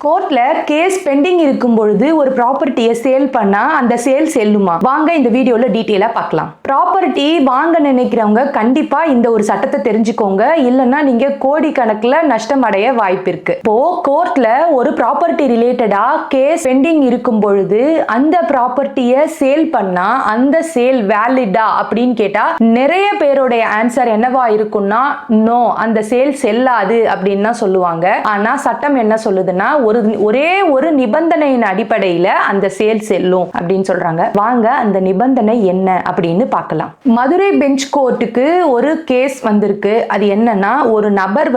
கோர்ட்ல case bending இருக்கும் பொழுது ஒரு ப்ராப்பர்ட்டியை சேல் பண்ணா அந்த சேல் செல்லுமா? வாங்க இந்த வீடியோல டீடைலா பார்க்கலாம். ப்ராப்பர்ட்டி வாங்க நினைக்கிறவங்க கண்டிப்பா இந்த ஒரு சட்டத்தை தெரிஞ்சுக்கோங்க, இல்லைன்னா நீங்க கோடி கணக்குல நஷ்டம் அடைய வாய்ப்பு இருக்கு. இப்போ கோர்ட்ல ஒரு ப்ராப்பர்ட்டி ரிலேட்டடா கேஸ் பெண்டிங் இருக்கும் பொழுது அந்த ப்ராப்பர்ட்டியை சேல் பண்ணா அந்த சேல் வேலிடா அப்படின்னு கேட்டா நிறைய பேருடைய ஆன்சர் என்னவா இருக்கும்னா நோ, அந்த சேல் செல்லாது அப்படின்னு தான் சொல்லுவாங்க. ஆனா சட்டம் என்ன சொல்லுதுன்னா ஒரே ஒரு நிபந்தனையின் அடிப்படையில அந்த சேல் செல்லும் அப்படின்னு சொல்றாங்க. வாங்க அந்த நிபந்தனை என்ன அப்படின்னு பார்க்கலாம். மதுரை பெஞ்ச் கோர்ட்டுக்கு ஒரு கேஸ் வந்திருக்கு. அது என்னன்னா, ஒரு நபர்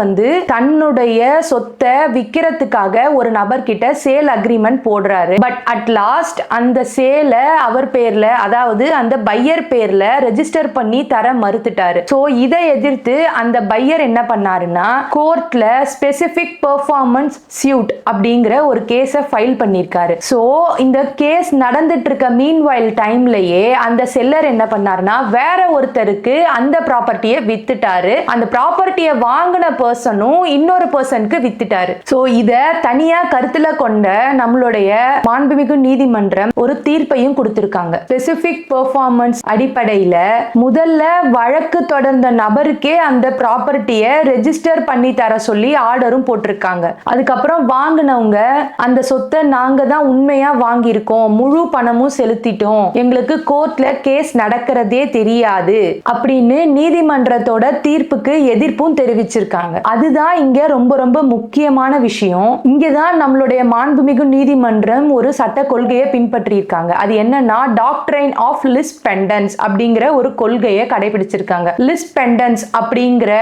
தன்னுடைய சொத்தை விக்கிறதுக்காக ஒரு நபர் கிட்ட சேல் அக்ரிமெண்ட் போடுறாரு. பட் அட் லாஸ்ட் அந்த சேல அவர் பேர்ல, அதாவது அந்த பையர் பேர்ல ரெஜிஸ்டர் பண்ணி தர மறுத்துட்டாரு. சோ இதை எதிர்த்து அந்த பையர் என்ன பண்ணாருன்னா கோர்ட்ல ஸ்பெசிபிக் பெர்ஃபார்மன்ஸ் சியூட் அப்படிங்கிற ஒரு கேஸை ஃபைல் பண்ணிருக்காரு. சோ இந்த கேஸ் நடந்துட்டு இருக்க மீன்வைல் டைம்லயே அந்த செல்லர் என்ன பண்ணாருன்னா வேற ஒருத்தருக்கு அந்த ப்ராப்பர்ட்டியை வித்துட்டாரு. அந்த ப்ராப்பர்ட்டியை வாங்கின பர்சனும் இன்னொரு பர்சனுக்கு வித்துட்டாரு. சோ இத தனியா கருத்துல கொண்ட நம்மளுடைய மாண்புமிகு நீதிமன்றம் ஒரு தீர்ப்பையும் கொடுத்திருக்காங்க. ஸ்பெசிபிக் பெர்ஃபார்மன்ஸ் அடிப்படையில முதல்ல வழக்கு தொடர்ந்த நபருக்கே அந்த ப்ராப்பர்ட்டியை ரெஜிஸ்டர் பண்ணி தர சொல்லி ஆர்டரும் போட்டிருக்காங்க. அதுக்கப்புறம் வாங்கினவங்க அந்த சொத்தை நாங்க தான் உண்மையா வாங்கியிருக்கோம், முழு பணமும் செலுத்திட்டோம், எங்களுக்கு கோர்ட்ல கேஸ் நடக்கிறதே தெரியாது அப்படின்னு நீதிமன்றத்தோட தீர்ப்புக்கு எதிர்ப்பும் தெரிவிச்சிருக்காங்க. அதுதான் இங்க ரொம்ப ரொம்ப முக்கியமான விஷயம். இங்கதான் நம்மளுடைய மாண்புமிகு நீதிமன்றம் ஒரு சட்ட கொள்கையை பின்பற்றி இருக்காங்க. அது என்னன்னா டாக்ட்ரைன் ஆஃப் லிஸ் பெண்டன்ஸ் அப்படிங்கிற ஒரு கொள்கையை கடைபிடிச்சிருக்காங்க. லிஸ் பெண்டன்ஸ் அப்படிங்கிற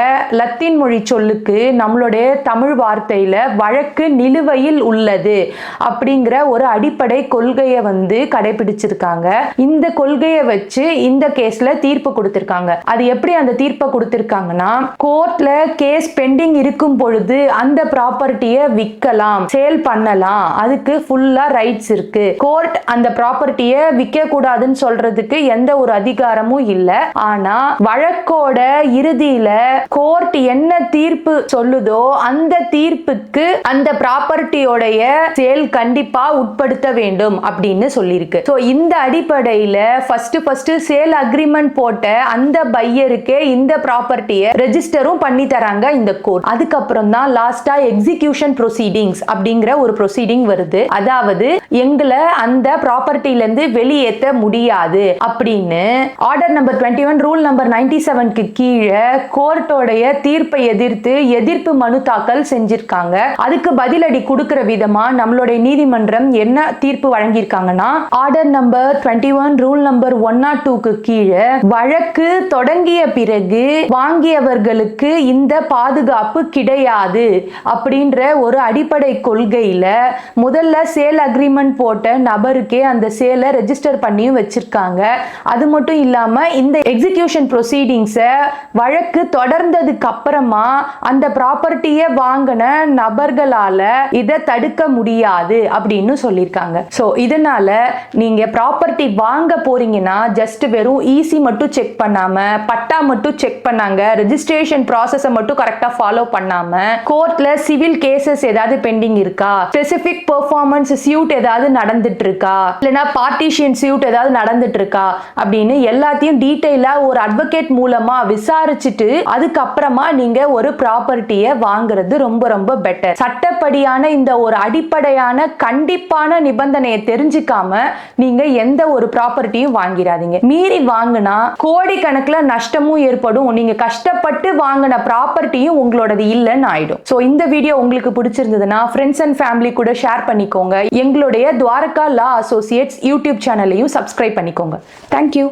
லத்தீன் மொழி சொல்லுக்கு நம்மளுடைய தமிழ் வார்த்தையில வழக்கு நிலுவையில் உள்ளது அப்படிங்கிற ஒரு அடிப்படை கொள்கையை கடைபிடிச்சிருக்காங்க. இந்த கொள்கையை வச்சு இந்த கேஸ்ல தீர்ப்பு கொடுத்திருக்காங்க. அது எப்படி அந்த தீர்ப்பை கொடுத்திருக்காங்கன்னா, கோர்ட்ல கேஸ் பெண்டிங் இருக்கும் பொழுது அந்த ப்ராப்பர்ட்டியை விற்கலாம், சேல் பண்ணலாம், அதுக்கு ஃபுல்லா ரைட்ஸ் இருக்கு. கோர்ட் அந்த ப்ராப்பர்ட்டியை விற்க கூடாதுன்னு சொல்றதுக்கு எந்த ஒரு அதிகாரமும் இல்ல. ஆனா வழக்கோட இறுதியில கோர்ட் என்ன தீர்ப்பு சொல்லுதோ அந்த தீர்ப்புக்கு அந்த ப்ராப்பர்ட்டியோடைய சேல் கண்டிப்பா உட்படுத்த வேண்டும் அப்படின்னு சொல்லியிருக்கு. சோ இந்த அடிப்படையில ஃபர்ஸ்ட் சேல் அக்ரிமெண்ட் போட்ட அந்த பையருக்கு இந்த ப்ராப்பர்ட்டியை ரெஜிஸ்டரும் பண்ணி தராங்க இந்த கோர்ட். அதுக்கப்புறம் தான் லாஸ்டா எக்ஸிகியூஷன் ப்ரொசீடிங்ஸ் அப்படிங்கிற ஒரு ப்ரொசீடிங் வருது. அதாவது எங்களை அந்த ப்ராப்பர்ட்டில இருந்து வெளியேற்ற முடியாது அப்படின்னு ஆர்டர் நம்பர் 21 ரூல் நம்பர் 97க்கு கீழே கோர்ட்டோடைய தீர்ப்பை எதிர்த்து எதிர்ப்பு மனு தாக்கல் செஞ்சிருக்காங்க. அதுக்கு பதிலடி கொடுக்கிற விதமா நம்மளுடைய நீதிமன்றம் என்ன தீர்ப்பு வழங்கியிருக்காங்கன்னா, ஆர்டர் நம்பர் 21 ரூல் நம்பர் 102க்கு கீழே வழக்கு தொடங்கிய பிறகு வாங்கியவர்களுக்கு இந்த பாதுகாப்பு கிடையாது அப்படின்ற ஒரு அடிப்படை கொள்கையில முதல்ல சேல் அக்ரிமெண்ட் போட்ட நபருக்கே அந்த சேலை ரெஜிஸ்டர் பண்ணியும் வச்சிருக்காங்க. அது மட்டும் இல்லாம இந்த எக்ஸிகியூஷன் ப்ரொசீடிங்ஸை வழக்கு தொடர்ந்ததுக்கு அப்புறமா அந்த ப்ராப்பர்ட்டியை வாங்கின நபர்களால இதை தடுக்க முடியாது அப்படின்னு சொல்லியிருக்காங்க. சோ இதனால நீங்க ப்ராப்பர்ட்டி வாங்க போறீங்கன்னா ஜஸ்ட் வெறும் ஈசி மட்டும் செக் பண்ணாம, பட்டா மட்டும் செக் பண்ணாங்க, ரெஜிஸ்ட்ரேஷன் ப்ராசஸ மட்டும் கரெக்டா ஃபாலோ பண்ணாம, கோர்ட்ல சிவில் கேசஸ் ஏதாவது பெண்டிங் இருக்கா, ஸ்பெசிபிக் பெர்ஃபார்மன்ஸ் சியூட் ஏதாவது நடந்துட்டு இருக்கா, இல்லனா பார்ட்டிஷன் சியூட் ஏதாவது நடந்துட்டு இருக்கா அப்படின்னு எல்லாத்தையும் டீடைலா ஒரு அட்வொகேட் மூலமா விசாரிச்சுட்டு அதுக்கப்புறமா நீங்க ஒரு ப்ராப்பர்ட்டியை வாங்குறது ரொம்ப ரொம்ப பெட்டர். சட்டப்படியான இந்த ஒரு அடிப்படையான கண்டிப்பான நிபந்தனையை தெரிஞ்சுக்காம நீங்க எந்த ஒரு ப்ராப்பர்ட்டியும் வாங்கிடாதீங்க. மீறி வாங்கினா கோடி கணக்குல நஷ்டமும் ஏற்படும். நீங்க கஷ்டப்பட்டு வாங்கின ப்ராப்பர்ட்டியும் உங்களோடது இல்லைன்னு ஆயிடும். சோ இந்த வீடியோ உங்களுக்கு பிடிச்சிருந்ததுன்னா ஃப்ரெண்ட்ஸ் அண்ட் ஃபேமிலி கூட ஷேர் பண்ணிக்கோங்க. எங்களுடைய துவாரகா லா அசோசியேட்ஸ் யூடியூப் சேனலையும் சப்ஸ்கிரைப் பண்ணிக்கோங்க. தேங்க்யூ.